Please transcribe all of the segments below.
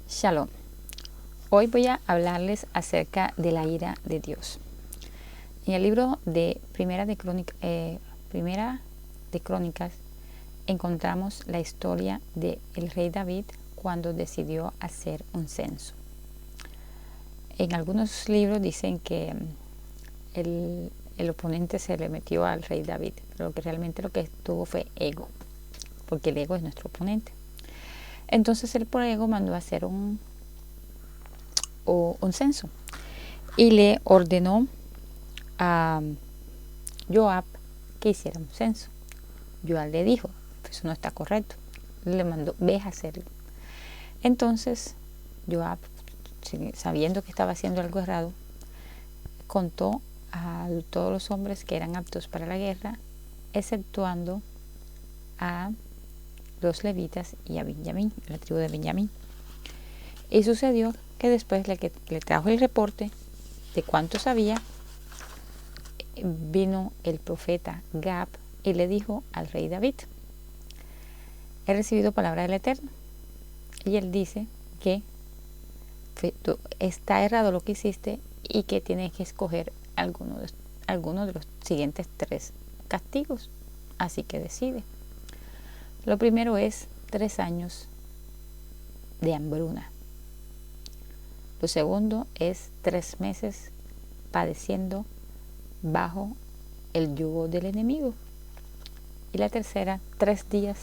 Shalom. Hoy voy a hablarles acerca de la ira de Dios. En el libro de Primera de Crónicas encontramos la historia del rey David cuando decidió hacer un censo. En algunos libros dicen que el oponente se le metió al rey David, pero que realmente lo que tuvo fue ego, porque el ego es nuestro oponente. Entonces él por ego mandó a hacer un censo y le ordenó a Joab que hiciera un censo. Joab le dijo, eso no está correcto. Le mandó, ve a hacerlo. Entonces Joab, sabiendo que estaba haciendo algo errado, contó a todos los hombres que eran aptos para la guerra, exceptuando a los levitas y a Benjamín, la tribu de Benjamín. Y sucedió que después le trajo el reporte de cuántos había, vino el profeta Gad y le dijo al rey David: he recibido palabra del Eterno. Y él dice que está errado lo que hiciste y que tienes que escoger alguno de los siguientes 3 castigos. Así que decide. Lo primero es 3 años de hambruna. Lo segundo es 3 meses padeciendo bajo el yugo del enemigo. Y la tercera, 3 días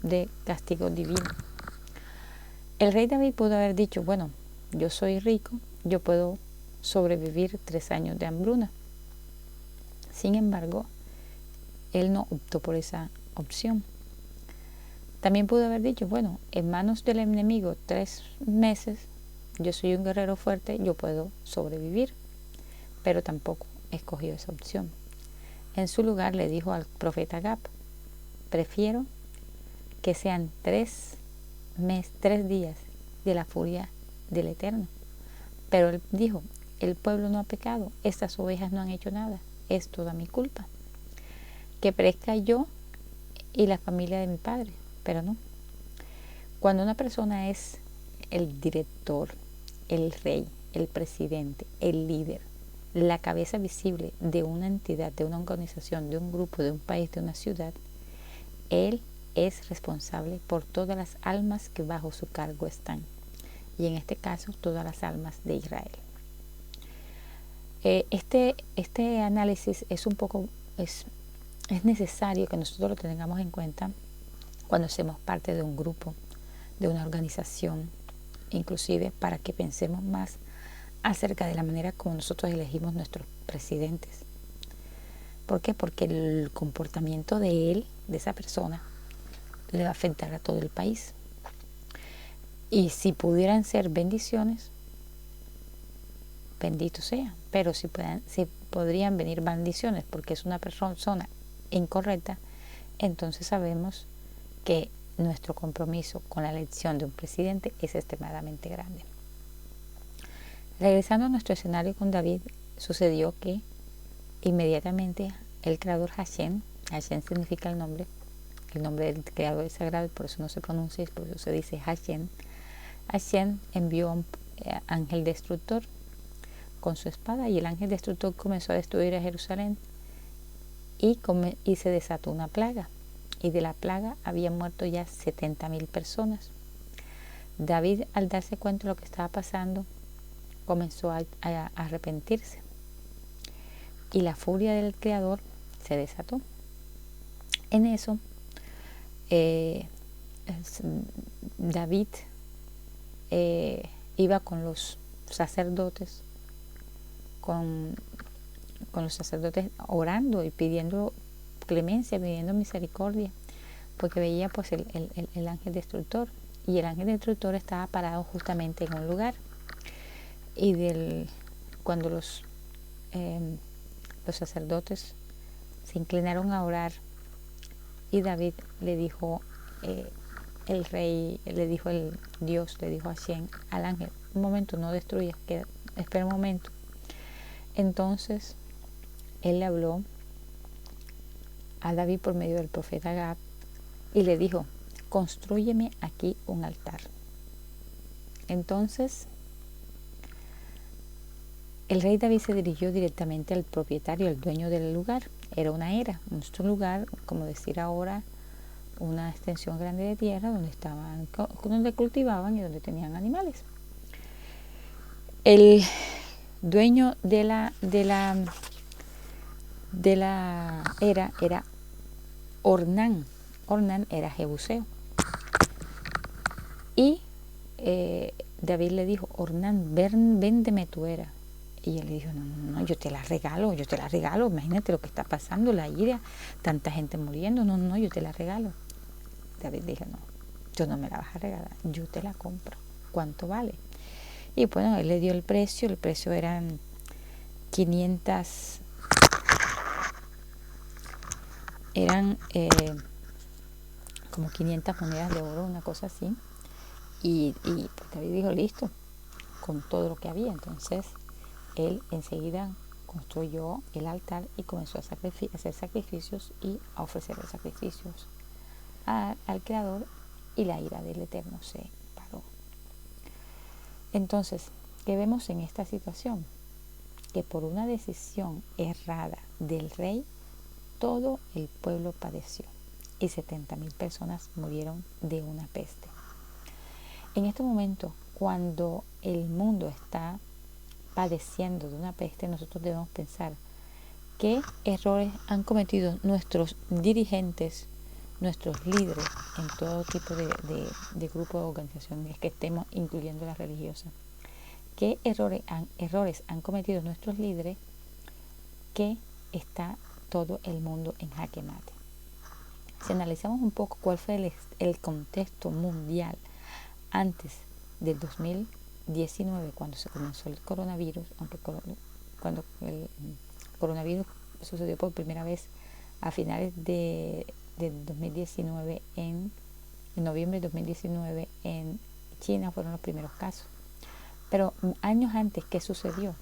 de castigo divino. El rey David pudo haber dicho, bueno, yo soy rico, yo puedo sobrevivir 3 años de hambruna. Sin embargo, él no optó por esa opción. También pudo haber dicho, bueno, en manos del enemigo 3 meses, yo soy un guerrero fuerte, yo puedo sobrevivir. Pero tampoco escogió esa opción. En su lugar le dijo al profeta Gad, prefiero que sean 3 días de la furia del Eterno. Pero él dijo, el pueblo no ha pecado, estas ovejas no han hecho nada, es toda mi culpa. Que perezca yo y la familia de mi padre, pero no. Cuando una persona es el director, el rey, el presidente, el líder, la cabeza visible de una entidad, de una organización, de un grupo, de un país, de una ciudad, él es responsable por todas las almas que bajo su cargo están. Y en este caso, todas las almas de Israel. Este análisis es es necesario que nosotros lo tengamos en cuenta cuando hacemos parte de un grupo, de una organización, inclusive para que pensemos más acerca de la manera como nosotros elegimos nuestros presidentes. ¿Por qué? Porque el comportamiento de él, de esa persona, le va a afectar a todo el país. Y si pudieran ser bendiciones, bendito sea. Pero si podrían venir maldiciones porque es una persona incorrecta, entonces sabemos que nuestro compromiso con la elección de un presidente es extremadamente grande. Regresando a nuestro escenario con David, sucedió que inmediatamente el creador Hashem significa el nombre del creador es sagrado, por eso no se pronuncia, por eso se dice Hashem envió a un ángel destructor con su espada, y el ángel destructor comenzó a destruir a Jerusalén y se desató una plaga, y de la plaga habían muerto ya 70,000 personas. David, al darse cuenta de lo que estaba pasando, comenzó a arrepentirse, y la furia del creador se desató. En eso David iba con los sacerdotes orando y pidiendo clemencia, pidiendo misericordia, porque veía pues el ángel destructor, y el ángel destructor estaba parado justamente en un lugar. Y cuando los sacerdotes se inclinaron a orar, y David le dijo, el rey, le dijo el Dios, le dijo a Hashem, al ángel, un momento, no destruyas, espera un momento. Entonces él le habló a David por medio del profeta Gad y le dijo, constrúyeme aquí un altar. Entonces, el rey David se dirigió directamente al propietario, al dueño del lugar. Era una era, un lugar, como decir ahora, una extensión grande de tierra donde cultivaban y donde tenían animales. El dueño de la era Ornán. Ornán era jebuseo. Y David le dijo: Ornán, véndeme tu era. Y él le dijo: no, yo te la regalo, imagínate lo que está pasando, la ira, tanta gente muriendo, no, yo te la regalo. David dijo: no, tú no me la vas a regalar, yo te la compro. ¿Cuánto vale? Y bueno, él le dio el precio eran 500, como 500 monedas de oro, una cosa así. Y pues David dijo: listo, con todo lo que había. Entonces él enseguida construyó el altar y comenzó a hacer sacrificios y a ofrecer los sacrificios al Creador, y la ira del Eterno se paró. Entonces, ¿qué vemos en esta situación? Que por una decisión errada del rey, todo el pueblo padeció y 70,000 personas murieron de una peste. En este momento, cuando el mundo está padeciendo de una peste, nosotros debemos pensar qué errores han cometido nuestros dirigentes, nuestros líderes en todo tipo de grupos de organizaciones que estemos, incluyendo la religiosa. ¿Qué errores han cometido nuestros líderes que está todo el mundo en jaque mate? Si analizamos un poco cuál fue el contexto mundial antes del 2019, cuando se comenzó el coronavirus, aunque cuando el coronavirus sucedió por primera vez a finales de 2019, en noviembre de 2019, en China fueron los primeros casos. Pero años antes, ¿qué sucedió?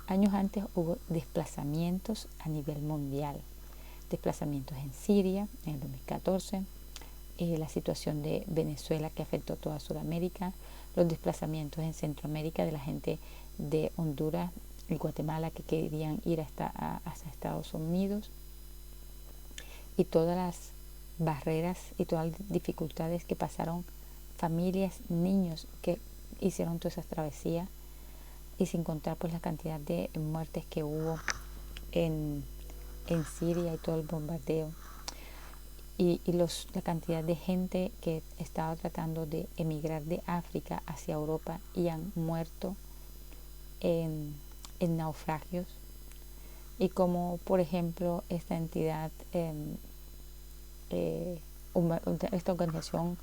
Años antes hubo desplazamientos a nivel mundial. Desplazamientos en Siria en el 2014, la situación de Venezuela que afectó a toda Sudamérica, los desplazamientos en Centroamérica de la gente de Honduras y Guatemala que querían ir hacia Estados Unidos, y todas las barreras y todas las dificultades que pasaron familias, niños que hicieron todas esas travesías, y sin contar pues la cantidad de muertes que hubo en Siria y todo el bombardeo, y la cantidad de gente que estaba tratando de emigrar de África hacia Europa y han muerto en naufragios, y como por ejemplo esta entidad, esta organización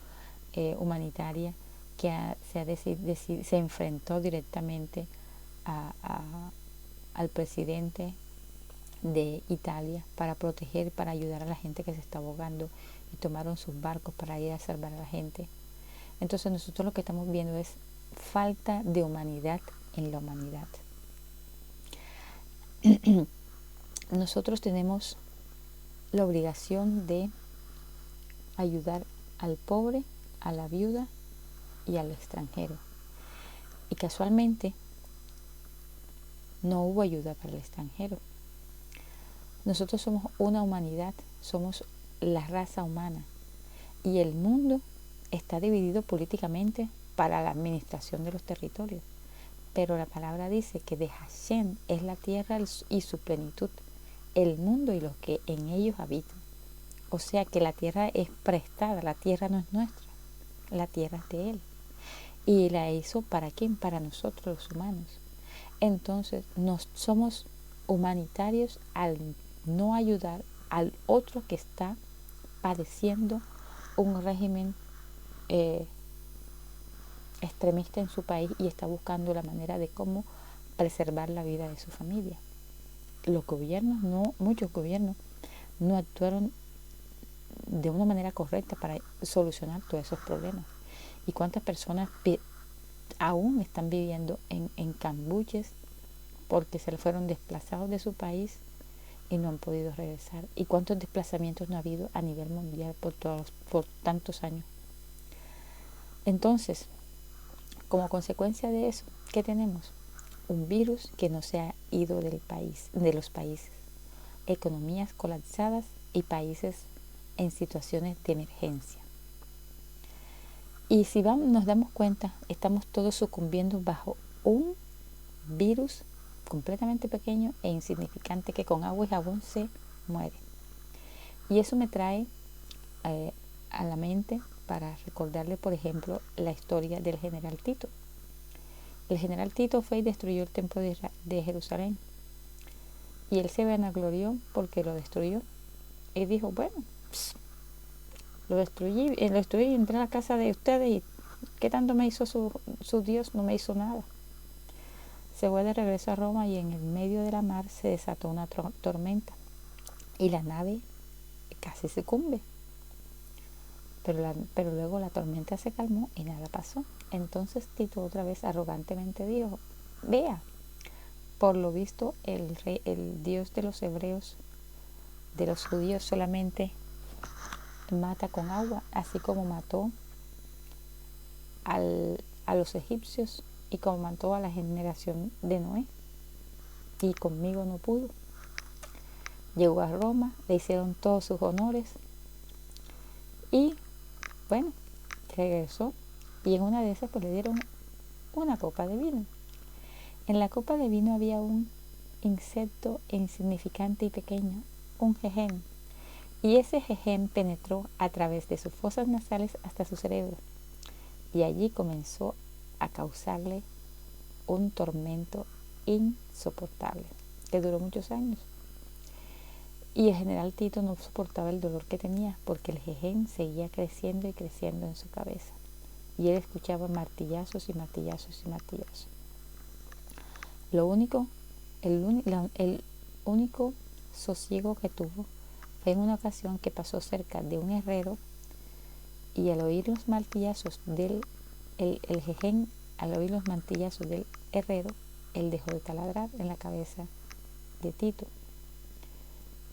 humanitaria que se enfrentó directamente al presidente de Italia para proteger, para ayudar a la gente que se está ahogando, y tomaron sus barcos para ir a salvar a la gente. Entonces nosotros lo que estamos viendo es falta de humanidad en la humanidad. Nosotros tenemos la obligación de ayudar al pobre, a la viuda y al extranjero. Y casualmente no hubo ayuda para el extranjero. Nosotros somos una humanidad, somos la raza humana, y el mundo está dividido políticamente para la administración de los territorios. Pero la palabra dice que de Hashem es la tierra y su plenitud, el mundo y los que en ellos habitan. O sea que la tierra es prestada, la tierra no es nuestra, la tierra es de Él. Y la hizo ¿para quién? Para nosotros los humanos. Entonces somos humanitarios al no ayudar al otro que está padeciendo un régimen extremista en su país y está buscando la manera de cómo preservar la vida de su familia. Muchos gobiernos no actuaron de una manera correcta para solucionar todos esos problemas. ¿Y cuántas personas aún están viviendo en cambuches porque se fueron desplazados de su país y no han podido regresar? ¿Y cuántos desplazamientos no ha habido a nivel mundial por tantos años? Entonces, Como consecuencia de eso, ¿qué tenemos? Un virus que no se ha ido del país, de los países, economías colapsadas y países en situaciones de emergencia. Y si nos damos cuenta, estamos todos sucumbiendo bajo un virus completamente pequeño e insignificante que con agua y jabón se muere. Y eso me trae a la mente para recordarle, por ejemplo, la historia del general Tito. El general Tito fue y destruyó el templo de Jerusalén. Y él se vanaglorió porque lo destruyó. Y dijo, bueno, lo destruí y entré a la casa de ustedes y ¿qué tanto me hizo su Dios? No me hizo nada. Se fue de regreso a Roma y en el medio de la mar se desató una tormenta y la nave casi sucumbe. Pero luego la tormenta se calmó y nada pasó. Entonces Tito otra vez arrogantemente dijo, vea, por lo visto el Dios de los hebreos, de los judíos, solamente mata con agua, así como mató a los egipcios y como mató a la generación de Noé. Y conmigo no pudo. Llegó a Roma, le hicieron todos sus honores y bueno, regresó y en una de esas pues le dieron una copa de vino. En la copa de vino había un insecto insignificante y pequeño, un jején, y ese jején penetró a través de sus fosas nasales hasta su cerebro y allí comenzó a causarle un tormento insoportable que duró muchos años. Y el general Tito no soportaba el dolor que tenía porque el jején seguía creciendo y creciendo en su cabeza y él escuchaba martillazos y martillazos y martillazos. El único sosiego que tuvo fue en una ocasión que pasó cerca de un herrero y al oír los martillazos del jején, al oír los martillazos del herrero, él dejó de taladrar en la cabeza de Tito.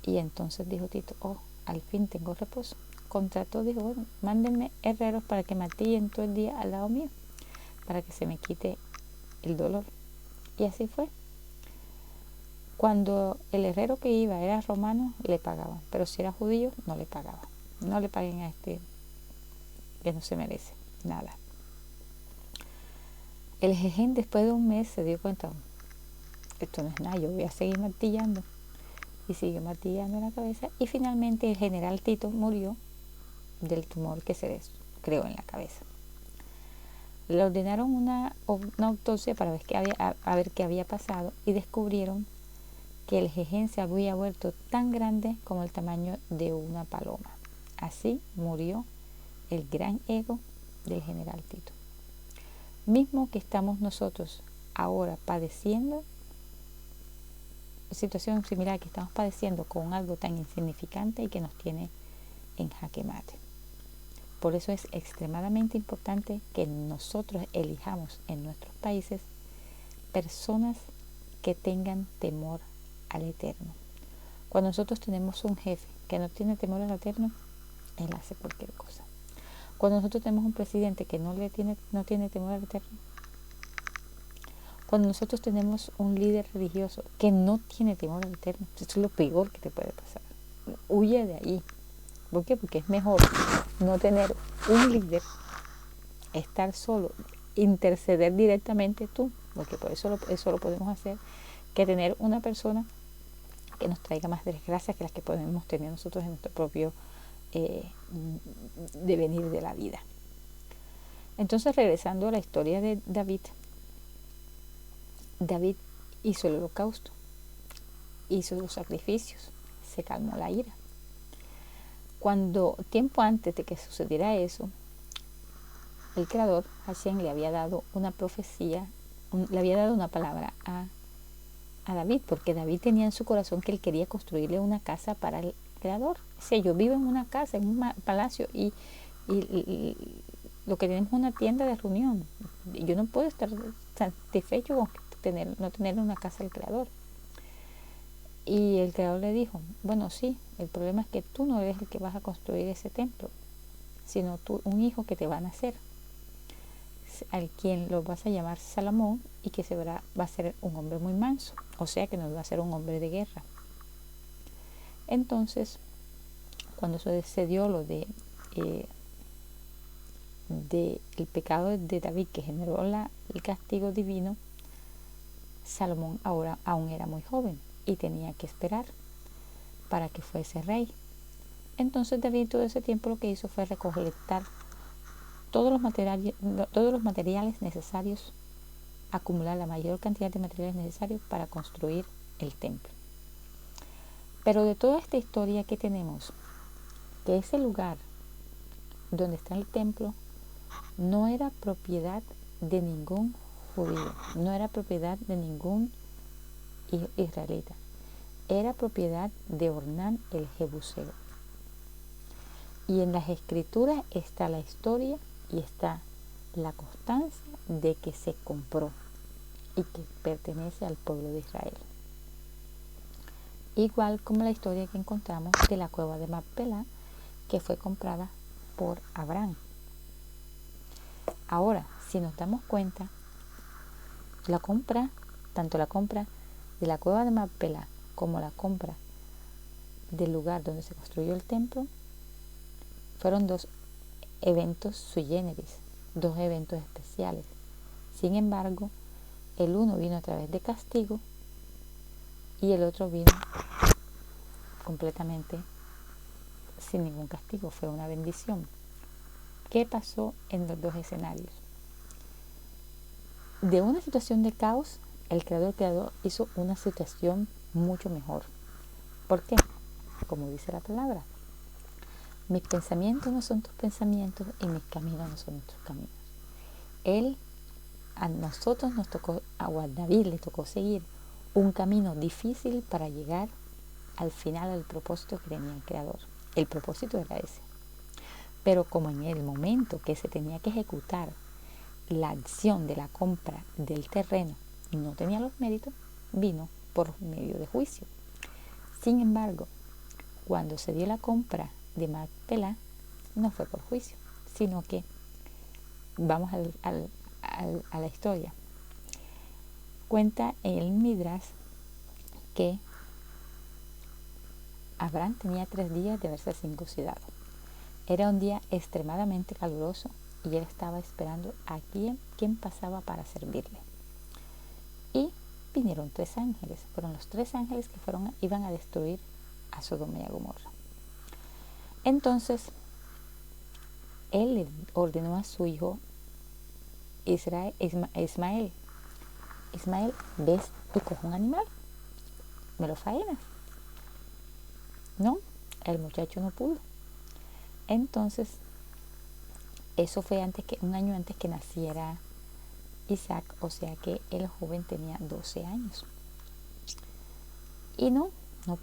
Y entonces dijo Tito, al fin tengo reposo. Contrató, dijo, bueno, mándenme herreros para que martillen todo el día al lado mío, para que se me quite el dolor. Y así fue. Cuando el herrero que iba era romano, le pagaban, pero si era judío, no le pagaban. No le paguen a este que no se merece nada. El jején después de un mes se dio cuenta, esto no es nada, yo voy a seguir martillando. Y siguió martillando en la cabeza y finalmente el general Tito murió del tumor que se creó en la cabeza. Le ordenaron una autopsia para ver qué había pasado y descubrieron que el jején se había vuelto tan grande como el tamaño de una paloma. Así murió el gran ego del general Tito. Mismo que estamos nosotros ahora padeciendo, situación similar que estamos padeciendo con algo tan insignificante y que nos tiene en jaque mate. Por eso es extremadamente importante que nosotros elijamos en nuestros países personas que tengan temor al Eterno. Cuando nosotros tenemos un jefe que no tiene temor al Eterno, él hace cualquier cosa. Cuando nosotros tenemos un presidente que no tiene temor al Eterno, cuando nosotros tenemos un líder religioso que no tiene temor al Eterno, eso es lo peor que te puede pasar. Huye de ahí. ¿Por qué? Porque es mejor no tener un líder, estar solo, interceder directamente tú, porque por eso lo podemos hacer, que tener una persona que nos traiga más desgracias que las que podemos tener nosotros en nuestro propio devenir de la vida. Entonces, regresando a la historia de David hizo el holocausto, hizo los sacrificios, se calmó la ira. Cuando tiempo antes de que sucediera eso, el Creador, Hashem, le había dado una profecía, le había dado una palabra a David, porque David tenía en su corazón que él quería construirle una casa para el Creador. O sea, yo vivo en una casa, en un palacio, y lo que tenemos es una tienda de reunión. Yo no puedo estar satisfecho con no tener una casa al Creador. Y el Creador le dijo, bueno, sí, el problema es que tú no eres el que vas a construir ese templo, sino un hijo que te va a nacer. al quien lo vas a llamar Salomón y que va a ser un hombre muy manso, o sea que no va a ser un hombre de guerra. Entonces, cuando sucedió lo de el pecado de David que generó el castigo divino, Salomón ahora aún era muy joven y tenía que esperar para que fuese rey. Entonces David todo ese tiempo lo que hizo fue recolectar todos los materiales necesarios, acumular la mayor cantidad de materiales necesarios para construir el templo. Pero de toda esta historia que tenemos, que ese lugar donde está el templo no era propiedad de ningún judío, no era propiedad de ningún israelita, era propiedad de Ornán el Jebuseo. Y en las escrituras está la historia y está la constancia de que se compró y que pertenece al pueblo de Israel. Igual como la historia que encontramos de la cueva de Macpela, que fue comprada por Abraham. Ahora, si nos damos cuenta, tanto la compra de la cueva de Macpela como la compra del lugar donde se construyó el templo, fueron dos eventos sui generis, dos eventos especiales. Sin embargo, el uno vino a través de castigo y el otro vino completamente sin ningún castigo, fue una bendición. ¿Qué pasó en los dos escenarios? De una situación de caos, el creador hizo una situación mucho mejor. ¿Por qué? Como dice la palabra, mis pensamientos no son tus pensamientos y mis caminos no son tus caminos. A nosotros nos tocó, a David le tocó seguir un camino difícil para llegar al final del propósito que tenía el creador. El propósito era ese. Pero como en el momento que se tenía que ejecutar la acción de la compra del terreno no tenía los méritos, vino por medio de juicio. Sin embargo, cuando se dio la compra de Macpela, no fue por juicio, sino que vamos a la historia. Cuenta en el Midrash que Abraham tenía 3 días de haberse circuncidado. Era un día extremadamente caluroso y él estaba esperando a quién pasaba para servirle. Y vinieron 3 ángeles, fueron los 3 ángeles que iban a destruir a Sodoma y a Gomorra. Entonces, él le ordenó a su hijo Ismael, ves y coge un animal, me lo faenas. No, el muchacho no pudo. Entonces, eso fue un año antes que naciera Isaac, o sea que el joven tenía 12 años. Y no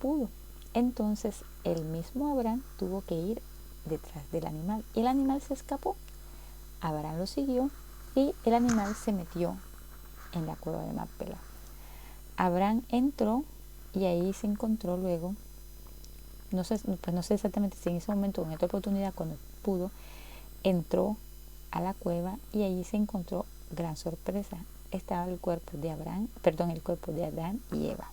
pudo. Entonces, el mismo Abraham tuvo que ir detrás del animal. Y el animal se escapó. Abraham lo siguió y el animal se metió en la cueva de Macpela. Abraham entró y ahí se encontró luego, no sé exactamente si en ese momento o en otra oportunidad, cuando pudo, entró a la cueva y allí se encontró gran sorpresa. Estaba el cuerpo de Adán y Eva.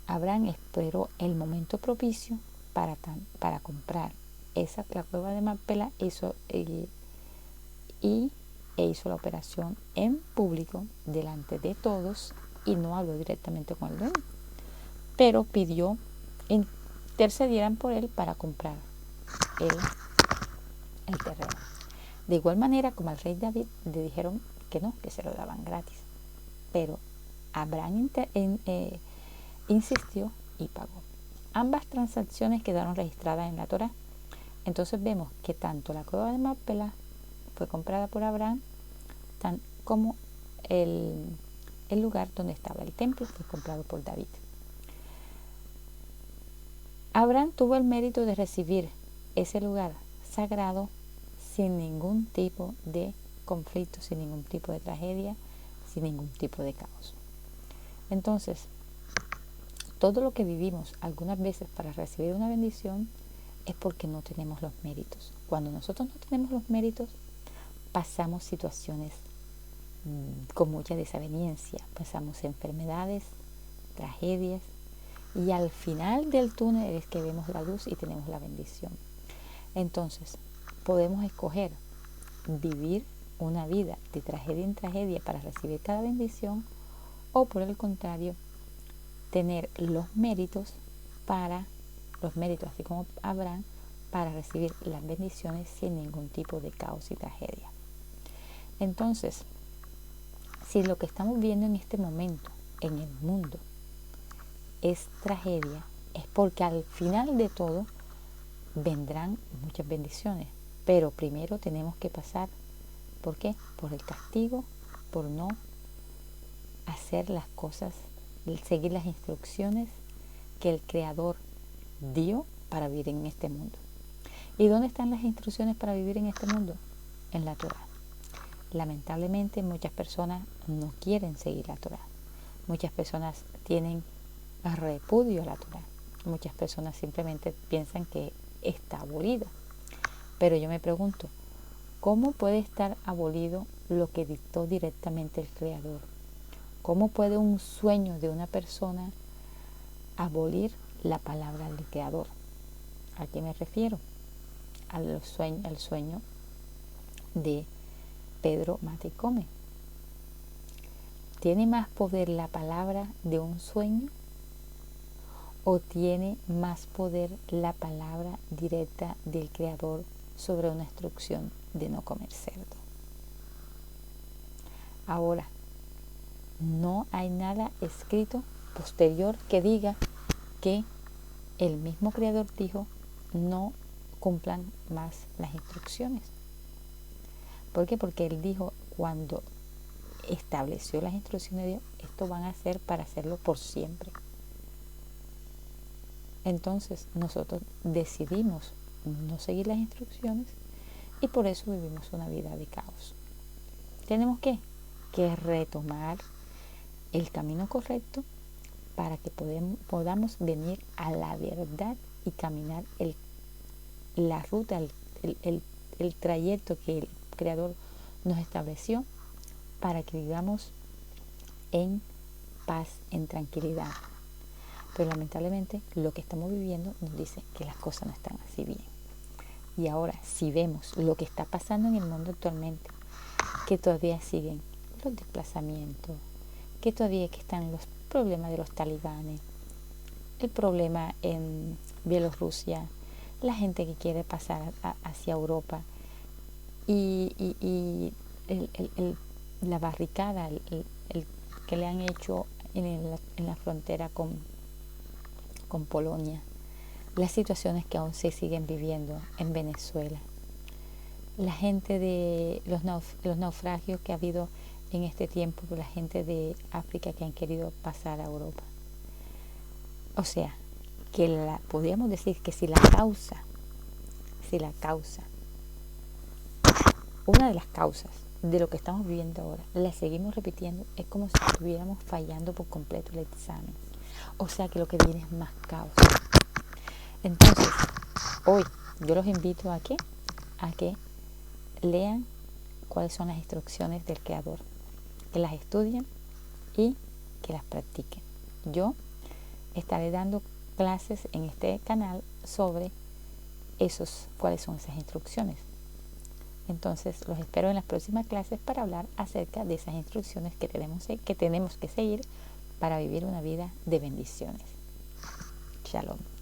Abraham esperó el momento propicio para comprar la cueva de Macpela e hizo la operación en público delante de todos y no habló directamente con el dueño, pero pidió intercedieran por él para comprar el terreno. De igual manera, como al rey David le dijeron que no, que se lo daban gratis, pero Abraham insistió y pagó. Ambas transacciones quedaron registradas en la Torá. Entonces vemos que tanto la cueva de Macpela fue comprada por Abraham, como el lugar donde estaba el templo fue comprado por David. Abraham tuvo el mérito de recibir ese lugar sagrado sin ningún tipo de conflicto, sin ningún tipo de tragedia, sin ningún tipo de caos. Entonces, todo lo que vivimos algunas veces para recibir una bendición es porque no tenemos los méritos. Cuando nosotros no tenemos los méritos, pasamos situaciones con mucha desaveniencia, pasamos enfermedades, tragedias, y al final del túnel es que vemos la luz y tenemos la bendición. Entonces, podemos escoger vivir una vida de tragedia en tragedia para recibir cada bendición, o por el contrario, tener los méritos, así como Abraham, para recibir las bendiciones sin ningún tipo de caos y tragedia. Entonces, si lo que estamos viendo en este momento en el mundo es tragedia, es porque al final de todo vendrán muchas bendiciones, pero primero tenemos que pasar, ¿por qué? Por el castigo, por no hacer las cosas, seguir las instrucciones que el Creador dio para vivir en este mundo. ¿Y dónde están las instrucciones para vivir en este mundo? En la Torá. Lamentablemente muchas personas no quieren seguir la Torá. Muchas personas tienen repudio a la Torá. Muchas personas simplemente piensan que está abolida. Pero yo me pregunto, ¿cómo puede estar abolido lo que dictó directamente el Creador? ¿Cómo puede un sueño de una persona abolir la palabra del Creador? ¿A qué me refiero? Al sueño de Pedro Mata y Come. ¿Tiene más poder la palabra de un sueño o tiene más poder la palabra directa del Creador sobre una instrucción de no comer cerdo? Ahora, no hay nada escrito posterior que diga que el mismo Creador dijo no cumplan más las instrucciones. ¿Por qué? Porque Él dijo, cuando estableció las instrucciones de Dios, esto van a ser para hacerlo por siempre. Entonces nosotros decidimos no seguir las instrucciones y por eso vivimos una vida de caos. Tenemos que retomar el camino correcto para que podamos venir a la verdad y caminar la ruta, el trayecto que el Creador nos estableció para que vivamos en paz, en tranquilidad. Pero lamentablemente lo que estamos viviendo nos dice que las cosas no están así bien. Y ahora, si vemos lo que está pasando en el mundo actualmente, que todavía siguen los desplazamientos, que todavía están los problemas de los talibanes, el problema en Bielorrusia, la gente que quiere pasar hacia Europa y la barricada el que le han hecho en la frontera con Polonia, las situaciones que aún se siguen viviendo en Venezuela, la gente de los naufragios que ha habido en este tiempo por la gente de África que han querido pasar a Europa. O sea, que podríamos decir que si la causa, una de las causas de lo que estamos viviendo ahora, la seguimos repitiendo, es como si estuviéramos fallando por completo el examen. O sea que lo que viene es más caos. Entonces, hoy yo los invito a que lean cuáles son las instrucciones del Creador, que las estudien y que las practiquen. Yo estaré dando clases en este canal sobre cuáles son esas instrucciones. Entonces los espero en las próximas clases para hablar acerca de esas instrucciones que tenemos que seguir para vivir una vida de bendiciones. Shalom.